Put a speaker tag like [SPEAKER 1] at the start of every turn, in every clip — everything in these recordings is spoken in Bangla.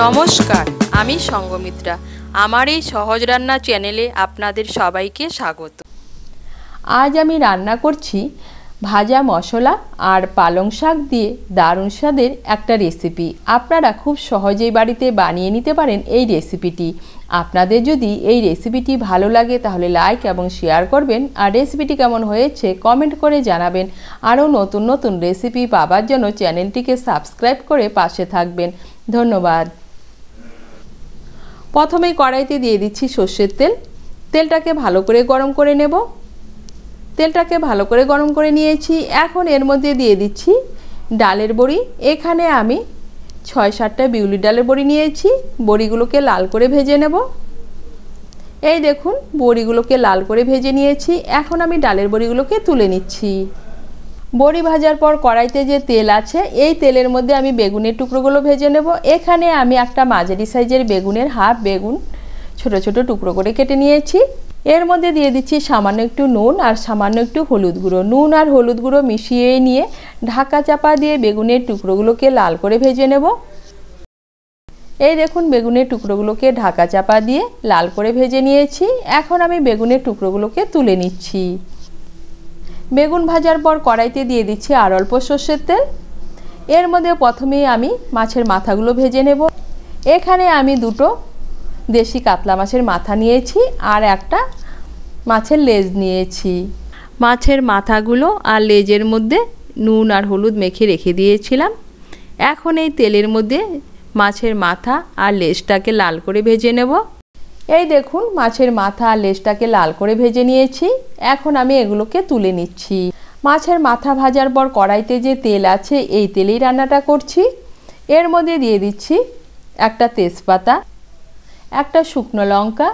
[SPEAKER 1] নমস্কার, আমি সঙ্গমিত্রা। আমার এই সহজ রান্না চ্যানেলে আপনাদের সবাইকে স্বাগত। আজ আমি রান্না করছি ভাজা মশলা আর পালং শাক দিয়ে দারুণ স্বাদের একটা রেসিপি। আপনারা খুব সহজেই বাড়িতে বানিয়ে নিতে পারেন এই রেসিপিটি। আপনাদের যদি এই রেসিপিটি ভালো লাগে তাহলে লাইক এবং শেয়ার করবেন, আর রেসিপিটি কেমন হয়েছে কমেন্ট করে জানাবেন। আরও নতুন নতুন রেসিপি পাওয়ার জন্য চ্যানেলটিকে সাবস্ক্রাইব করে পাশে থাকবেন। ধন্যবাদ। প্রথমেই কড়াইতে দিয়ে দিচ্ছি সর্ষের তেল। তেলটাকে ভালো করে গরম করে নেব। তেলটাকে ভালো করে গরম করে নিয়েছি। এখন এর মধ্যে দিয়ে দিচ্ছি ডালের বড়ি। এখানে আমি ৬-৭টা বিউলি ডালের বড়ি নিয়েছি। বড়িগুলোকে লাল করে ভেজে নেব। এই দেখুন, বড়িগুলোকে লাল করে ভেজে নিয়েছি। এখন আমি ডালের বড়িগুলোকে তুলে নিচ্ছি। বড়ি ভাজার পর কড়াইতে যে তেল আছে, এই তেলের মধ্যে আমি বেগুনের টুকরোগুলো ভেজে নেব। এখানে আমি একটা মাঝারি সাইজের বেগুনের হাফ বেগুন ছোট ছোট টুকরো করে কেটে নিয়েছি। এর মধ্যে দিয়ে দিচ্ছি সামান্য একটু নুন আর সামান্য একটু হলুদ গুঁড়ো। নুন আর হলুদ গুঁড়ো মিশিয়ে নিয়ে ঢাকা চাপা দিয়ে বেগুনের টুকরোগুলোকে লাল করে ভেজে নেব। এই দেখুন, বেগুনের টুকরোগুলোকে ঢাকা চাপা দিয়ে লাল করে ভেজে নিয়েছি। এখন আমি বেগুনের টুকরোগুলোকে তুলে নিচ্ছি। বেগুন ভাজার পর কড়াইতে দিয়ে দিচ্ছি আর অল্প সর্ষের তেল। এর মধ্যে প্রথমেই আমি মাছের মাথাগুলো ভেজে নেব। এখানে আমি দুটো দেশি কাতলা মাছের মাথা নিয়েছি আর একটা মাছের লেজ নিয়েছি। মাছের মাথাগুলো আর লেজের মধ্যে নুন আর হলুদ মেখে রেখে দিয়েছিলাম। এখন এই তেলের মধ্যে মাছের মাথা আর লেজটাকে লাল করে ভেজে নেব। এই দেখুন, মাছের মাথা আর লেজটাকে লাল করে ভেজে নিয়েছি। এখন আমি এগুলোকে তুলে নিচ্ছি। মাছের মাথা ভাজার পর কড়াইতে যে তেল আছে, এই তেলেই রান্নাটা করছি। এর মধ্যে দিয়ে দিচ্ছি একটা তেজপাতা, একটা শুকনো লঙ্কা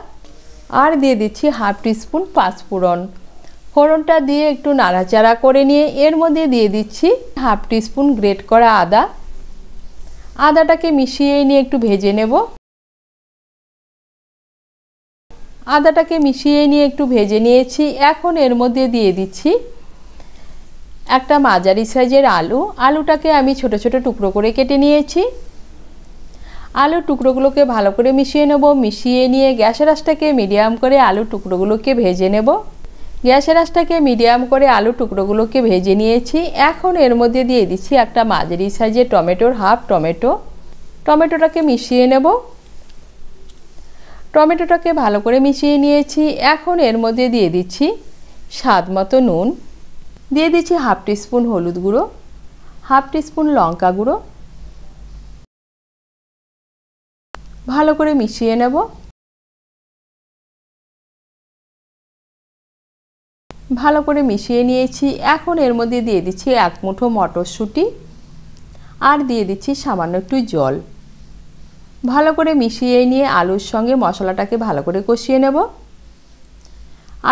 [SPEAKER 1] আর দিয়ে দিচ্ছি হাফ টিস্পুন পাঁচফোড়ন। ফোড়নটা দিয়ে একটু নাড়াচাড়া করে নিয়ে এর মধ্যে দিয়ে দিচ্ছি হাফ টিস্পুন গ্রেট করা আদা। আদাটাকে মিশিয়ে নিয়ে একটু ভেজে নেব। আদাটাকে মিশিয়ে নিয়ে একটু ভেজে নিয়েছি। এখন এর মধ্যে দিয়ে দিচ্ছি একটা মাঝারি সাইজের আলু। আলুটাকে আমি ছোট ছোট টুকরো করে কেটে নিয়েছি। আলুর টুকরোগুলোকে ভালো করে মিশিয়ে নেব। মিশিয়ে নিয়ে গ্যাসের আঁচটাকে মিডিয়াম করে আলুর টুকরোগুলোকে ভেজে নেব। গ্যাসের আঁচটাকে মিডিয়াম করে আলুর টুকরোগুলোকে ভেজে নিয়েছি। এখন এর মধ্যে দিয়ে দিচ্ছি একটা মাঝারি সাইজের টমেটোর হাফ টমেটো। টমেটোটাকে মিশিয়ে নেব। টমেটোটাকে ভালো করে মিশিয়ে নিয়েছি। এখন এর মধ্যে দিয়ে দিচ্ছি স্বাদ মতো নুন, দিয়ে দিচ্ছি হাফ টিস্পুন হলুদ গুঁড়ো, হাফ টিস্পুন লঙ্কা গুঁড়ো। ভালো করে মিশিয়ে নেব। ভালো করে মিশিয়ে নিয়েছি। এখন এর মধ্যে দিয়ে দিচ্ছি এক মুঠো মটরশুঁটি আর দিয়ে দিচ্ছি সামান্য একটু জল। ভালো করে মিশিয়ে নিয়ে আলুর সঙ্গে মশলাটাকে ভালো করে কষিয়ে নেব।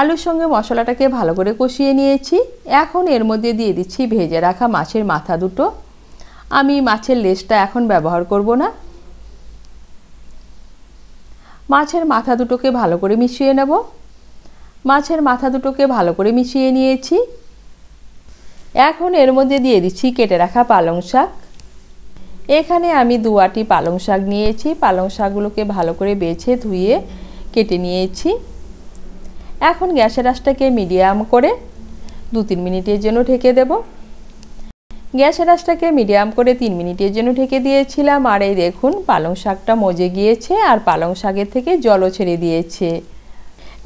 [SPEAKER 1] আলুর সঙ্গে মশলাটাকে ভালো করে কষিয়ে নিয়েছি। এখন এর মধ্যে দিয়ে দিচ্ছি ভেজে রাখা মাছের মাথা দুটো। আমি মাছের লেজটা এখন ব্যবহার করব না। মাছের মাথা দুটোকে ভালো করে মিশিয়ে নেব। মাছের মাথা দুটোকে ভালো করে মিশিয়ে নিয়েছি। এখন এর মধ্যে দিয়ে দিচ্ছি কেটে রাখা পালং শাক। এখানে আমি 2 আঁটি পালং শাক নিয়েছি। পালং শাকগুলোকে ভালো করে বেছে ধুয়ে কেটে নিয়েছি। এখন গ্যাসের আঁচটাকে মিডিয়াম করে 2-3 মিনিটের জন্য ঢেকে দেব। গ্যাসের আঁচটাকে মিডিয়াম করে 3 মিনিটের জন্য ঢেকে দিয়েছিলাম। আর এই দেখুন, পালং শাকটা মজে গিয়েছে আর পালং শাকের থেকে জলও ছেড়ে দিয়েছে।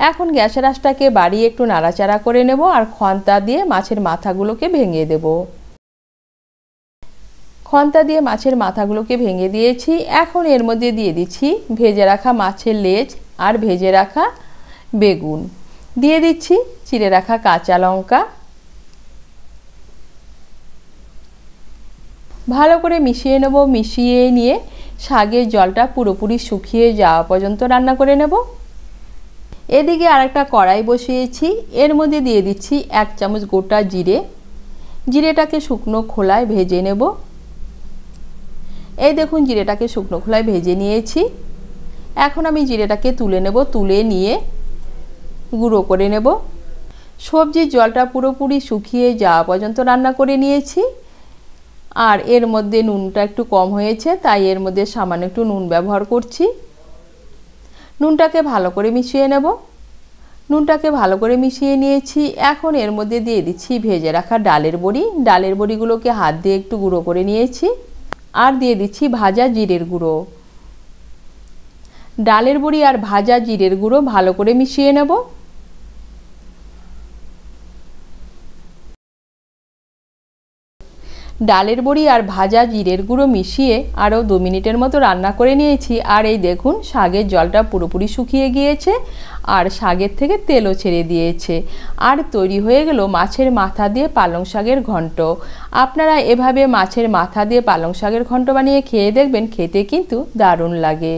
[SPEAKER 1] এখন গ্যাসের আঁচটাকে বাড়িয়ে একটু নাড়াচাড়া করে নেব আর খন্তা দিয়ে মাছের মাথাগুলোকে ভেঙে দেব। খন্তা দিয়ে মাছের মাথাগুলোকে ভেঙে দিয়েছি। এখন এর মধ্যে দিয়ে দিচ্ছি ভেজে রাখা মাছের লেজ আর ভেজে রাখা বেগুন। দিয়ে দিচ্ছি চিড়ে রাখা কাঁচা লঙ্কা। ভালো করে মিশিয়ে নেব। মিশিয়ে নিয়ে শাকের জলটা পুরোপুরি শুকিয়ে যাওয়া পর্যন্ত রান্না করে নেব। এদিকে আরেকটা কড়াই বসিয়েছি। এর মধ্যে দিয়ে দিচ্ছি 1 চামচ গোটা জিরে। জিরেটাকে শুকনো খোলায় ভেজে নেব। এই দেখুন, জিরেটাকে শুকনো খোলায় ভেজে নিয়েছি। এখন আমি জিরেটাকে তুলে নেব। তুলে নিয়ে গুঁড়ো করে নেব। সবজির জলটা পুরোপুরি শুকিয়ে যাওয়া পর্যন্ত রান্না করে নিয়েছি। আর এর মধ্যে নুনটা একটু কম হয়েছে, তাই এর মধ্যে সামান্য একটু নুন ব্যবহার করছি। নুনটাকে ভালো করে মিশিয়ে নেব। নুনটাকে ভালো করে মিশিয়ে নিয়েছি। এখন এর মধ্যে দিয়ে দিচ্ছি ভেজে রাখা ডালের বড়ি। ডালের বড়িগুলোকে হাত দিয়ে একটু গুঁড়ো করে নিয়েছি। আর দিয়ে দিচ্ছি ভাজা জিরের গুঁড়ো। ডালের বড়ি আর ভাজা জিরের গুঁড়ো ভালো করে মিশিয়ে নেব। ডালের বড়ি আর ভাজা জিরের গুঁড়ো মিশিয়ে আরও 2 মিনিটের মতো রান্না করে নিয়েছি। আর এই দেখুন শাকের জলটা পুরোপুরি শুকিয়ে গিয়েছে আর শাকের থেকে তেলও ছেড়ে দিয়েছে। আর তৈরি হয়ে গেল মাছের মাথা দিয়ে পালং শাকের ঘন্ট। আপনারা এভাবে মাছের মাথা দিয়ে পালং শাকের ঘন্ট বানিয়ে খেয়ে দেখবেন, খেতে কিন্তু দারুণ লাগে।